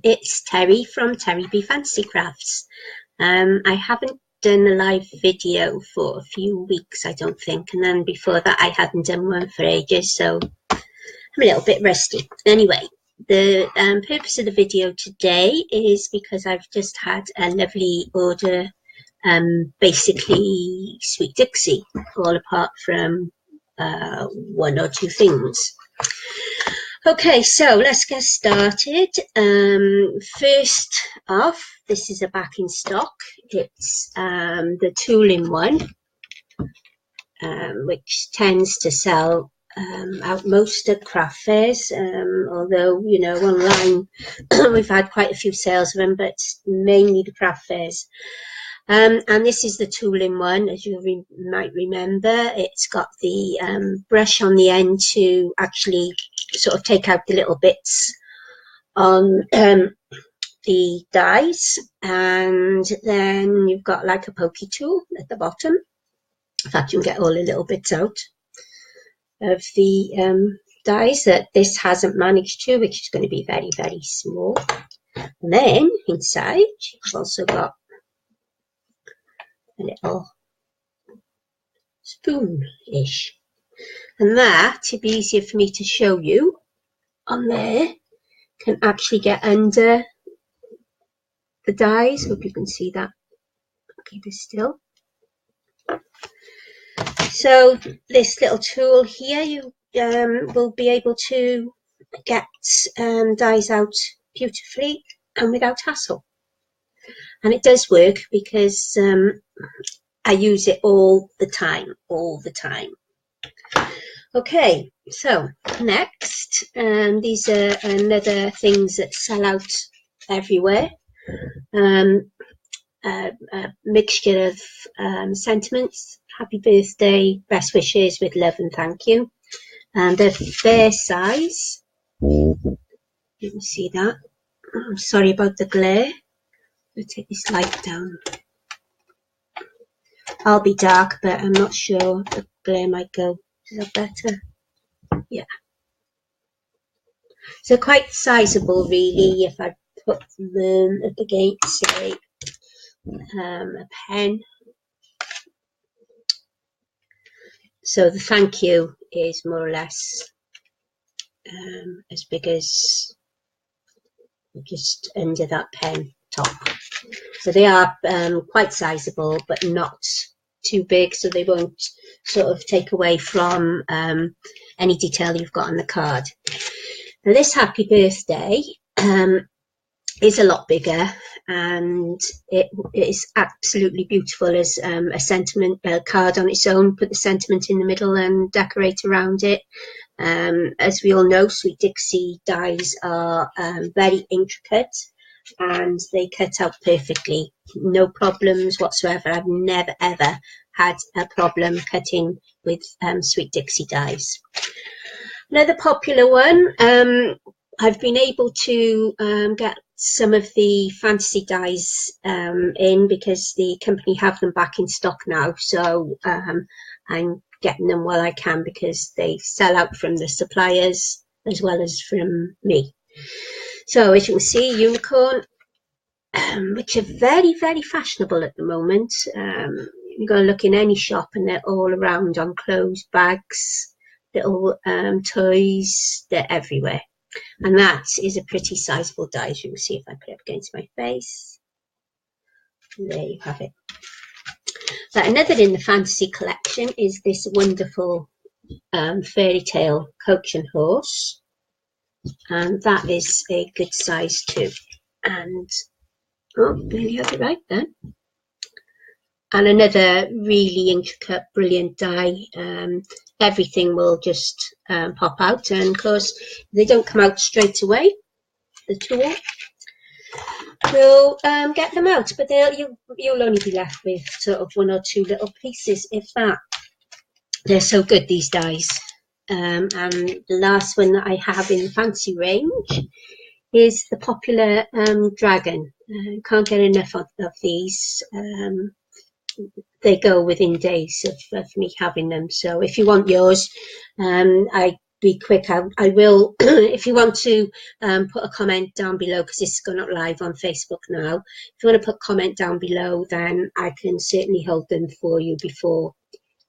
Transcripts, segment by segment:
It's Terry from Terry B Fancy Crafts. I haven't done a live video for a few weeks, I don't think, and then before that I hadn't done one for ages, so I'm a little bit rusty. Anyway, the purpose of the video today is because I've just had a lovely order, basically Sweet Dixie, all apart from one or two things. Okay, so let's get started. First off, this is a back in stock. It's the 2-in-1, which tends to sell out most at craft fairs, although, you know, online we've had quite a few sales of them, but it's mainly the craft fairs. And this is the 2-in-1, as you might remember. It's got the brush on the end to actually sort of take out the little bits on the dies, and then you've got like a pokey tool at the bottom. In fact, you can get all the little bits out of the dies that this hasn't managed to, which is going to be very, very small. And then inside, you've also got a little spoon-ish, and that, to be easier for me to show you on there, can actually get under the dies. Hope you can see that. I'll keep it still. So this little tool here, you will be able to get dies out beautifully and without hassle. And it does work because I use it all the time. Okay, so next, these are another things that sell out everywhere. A mixture of sentiments: happy birthday, best wishes, with love and thank you. And they're fair size. You can see that. I'm sorry about the glare. I'll take this light down. I'll be dark, but I'm not sure. The glare might go. Is that better? Yeah. So quite sizable, really, if I put them up against, say, a pen. So the thank you is more or less as big as just under that pen top. So they are quite sizable, but not too big, so they won't sort of take away from any detail you've got on the card. Now this happy birthday is a lot bigger, and it is absolutely beautiful as a sentiment card on its own. Put the sentiment in the middle and decorate around it. As we all know, Sweet Dixie dies are very intricate, and they cut out perfectly, no problems whatsoever. I've never ever had a problem cutting with Sweet Dixie dies. Another popular one, I've been able to get some of the fantasy dies in, because the company have them back in stock now, so I'm getting them while I can, because they sell out from the suppliers as well as from me. So as you can see, unicorn, which are very, very fashionable at the moment. You go look in any shop and they're all around on clothes, bags, little toys, they're everywhere. And that is a pretty sizable die, as you can see if I put it up against my face. And there you have it. So another in the fantasy collection is this wonderful fairy tale coach and horse. And that is a good size too. And oh, nearly had it right then. And another really intricate, brilliant die. Everything will just pop out, and of course they don't come out straight away. The tool will get them out, but you'll only be left with sort of one or two little pieces, if that. They're so good, these dies. And the last one that I have in the fancy range is the popular dragon. Can't get enough of these. They go within days of me having them. So if you want yours, I be quick. I will, if you want to put a comment down below, because this is going up live on Facebook now. If you want to put a comment down below, then I can certainly hold them for you before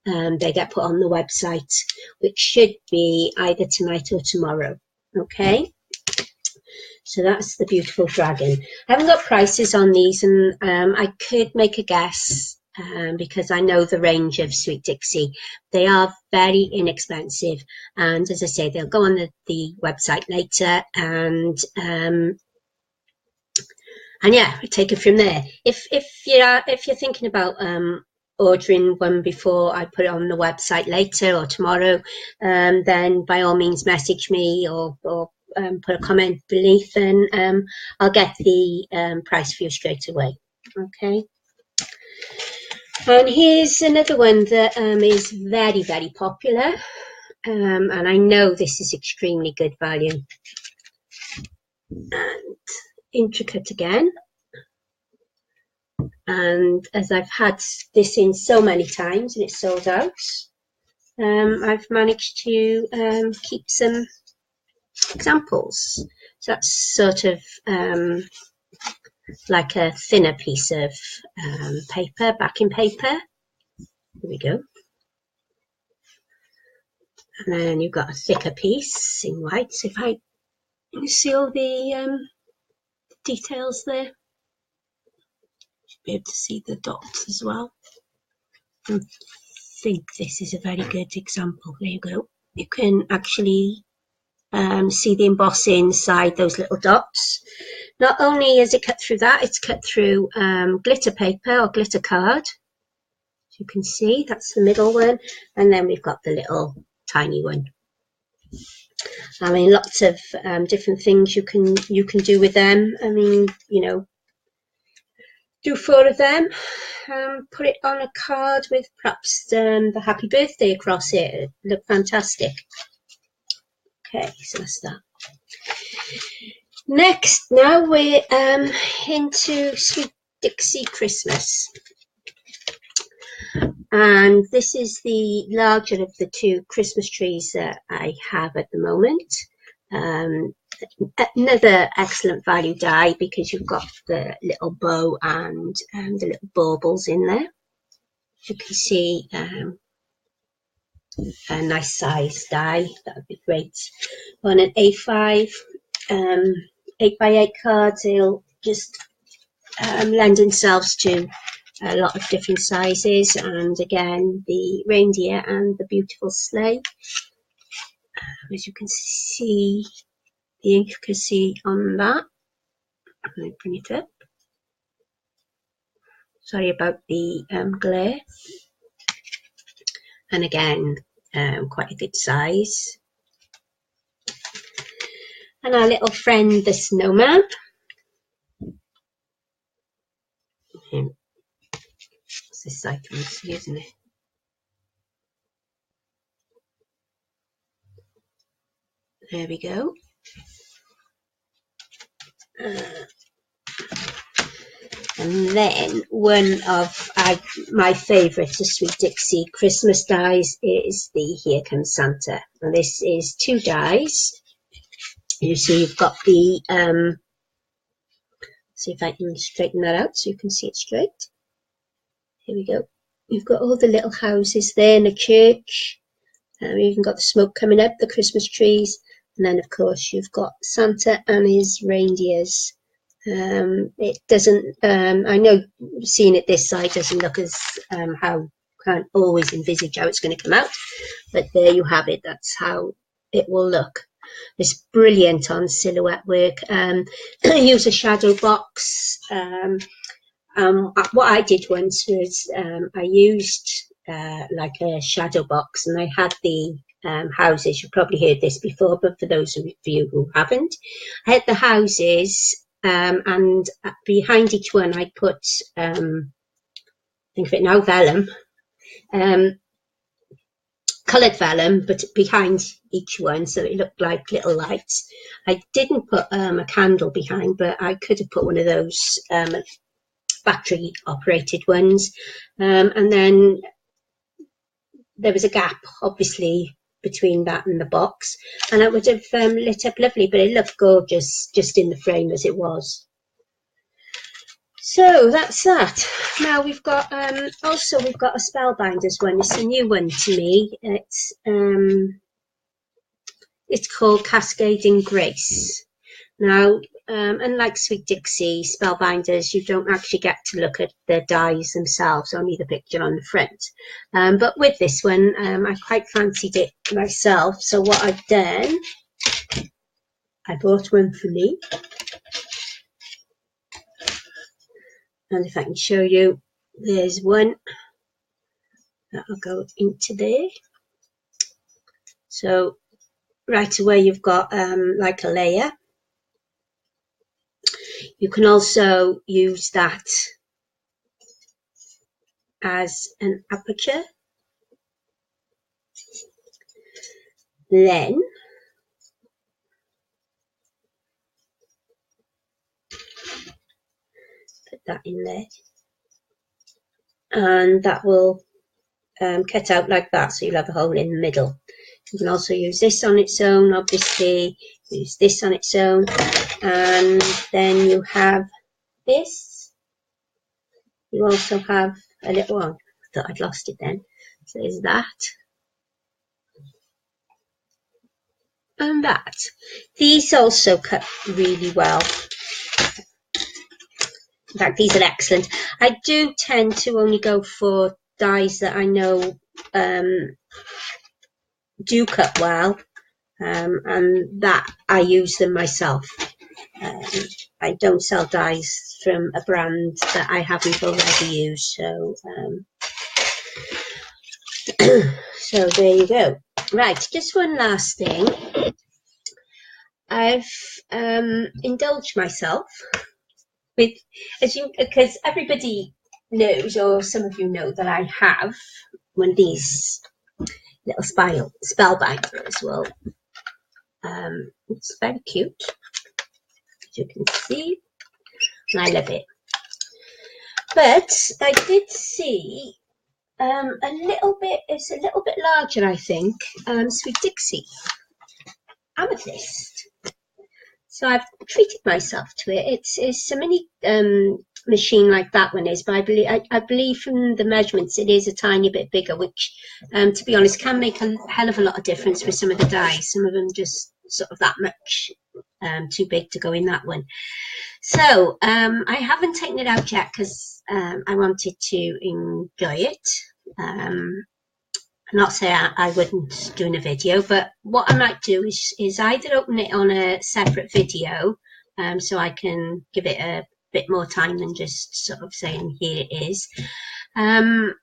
they get put on the website, which should be either tonight or tomorrow. Okay, so that's the beautiful dragon. I haven't got prices on these, and I could make a guess because I know the range of Sweet Dixie. They are very inexpensive, and as I say, they'll go on the website later, and yeah, take it from there. If you're thinking about ordering one before I put it on the website later or tomorrow, then by all means message me or put a comment beneath, and I'll get the price for you straight away. Okay. And here's another one that is very, very popular, and I know this is extremely good value and intricate again. And as I've had this in so many times and it's sold out, I've managed to keep some examples. So that's sort of like a thinner piece of paper, backing paper. Here we go. And then you've got a thicker piece in white. So if you see all the details there, you should be able to see the dots as well. I think this is a very good example. There you go. You can actually see the embossing inside those little dots. Not only is it cut through that, it's cut through glitter paper or glitter card. As you can see, that's the middle one, and then we've got the little tiny one. I mean, lots of different things you can do with them. I mean, you know, do 4 of them, put it on a card with perhaps the happy birthday across it. It'd look fantastic. Okay, so that's that. Next, now we're into Sweet Dixie Christmas. And this is the larger of the 2 Christmas trees that I have at the moment. Another excellent value die because you've got the little bow and the little baubles in there. You can see a nice size die. That would be great on an A5 8x8 card. They'll just lend themselves to a lot of different sizes, and again the reindeer and the beautiful sleigh. As you can see, the intricacy on that. I'm going to bring it up. Sorry about the glare. And again, quite a good size. And our little friend, the snowman. It's this side you can see, isn't it? There we go. And then one of my favourites of Sweet Dixie Christmas dies is the Here Comes Santa. And this is 2 dies. You see you've got the, see if I can straighten that out so you can see it straight. Here we go. You've got all the little houses there in the church. We've even got the smoke coming up, the Christmas trees. And then, of course, you've got Santa and his reindeers. It doesn't, I know seeing it this side doesn't look as how can't always envisage how it's going to come out, but there you have it. That's how it will look. It's brilliant on silhouette work. Use a shadow box. What I did once was I used like a shadow box, and I had the houses. You've probably heard this before, but for those of you who haven't, I had the houses. And behind each one I put, think of it now, vellum, coloured vellum, but behind each one, so it looked like little lights. I didn't put a candle behind, but I could have put one of those battery operated ones, and then there was a gap obviously between that and the box, and it would have lit up lovely, but it looked gorgeous just in the frame as it was. So that's that. Now we've got also we've got a Spellbinders one. It's a new one to me. It's called Cascading Grace. Now, unlike Sweet Dixie, Spellbinders, you don't actually get to look at the dies themselves, only the picture on the front. But with this one, I quite fancied it myself. So what I've done, I bought one for me. And if I can show you, there's one that'll go into there. So right away you've got like a layer. You can also use that as an aperture. Then put that in there, and that will cut out like that, so you'll have a hole in the middle. You can also use this on its own, obviously, use this on its own, and then you have this. You also have a little one. I thought I'd lost it then. So there's that. And that. These also cut really well. In fact, these are excellent. I do tend to only go for dies that I know do cut well, and that I use them myself. I don't sell dies from a brand that I haven't already used, so so there you go. Right, just one last thing. I've indulged myself with, because everybody knows, or some of you know, that I have one of these little Spellbinders. Well, it's very cute, as you can see, and I love it. But I did see it's a little bit larger, I think, Sweet Dixie amethyst. So I've treated myself to it. It's a mini machine like that one is, but I believe from the measurements it is a tiny bit bigger, which to be honest can make a hell of a lot of difference with some of the dies. Some of them just sort of that much too big to go in that one. So I haven't taken it out yet because I wanted to enjoy it. Not say I wouldn't do in a video, but what I might do is either open it on a separate video, so I can give it a bit more time than just sort of saying here it is, and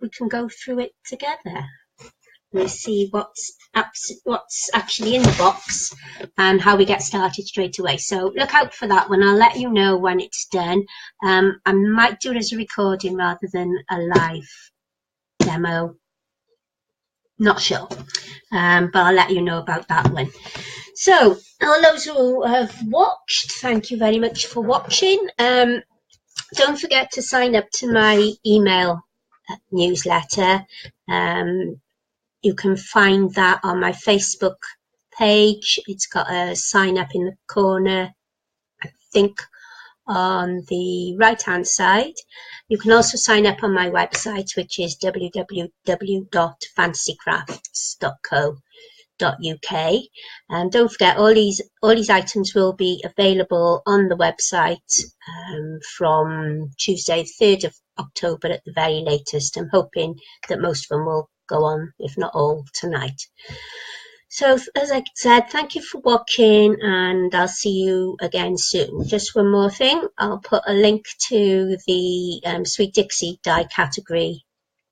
we can go through it together. We'll see what's actually in the box and how we get started straight away. So look out for that one. I'll let you know when it's done. I might do it as a recording rather than a live demo. Not sure, but I'll let you know about that one. So all those who have watched, thank you very much for watching. Don't forget to sign up to my email newsletter. You can find that on my Facebook page. It's got a sign up in the corner, I think on the right hand side. You can also sign up on my website, which is www.fantasycrafts.co.uk. And don't forget, all these items will be available on the website from Tuesday 3rd of October at the very latest. I'm hoping that most of them will go on, if not all, tonight. So as I said, thank you for watching, and I'll see you again soon. Just one more thing, I'll put a link to the Sweet Dixie die category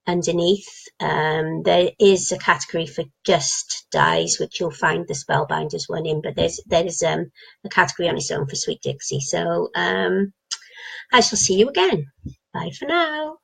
underneath. There is a category for just dies, which you'll find the Spellbinders one in, but there's a category on its own for Sweet Dixie. So I shall see you again. Bye for now.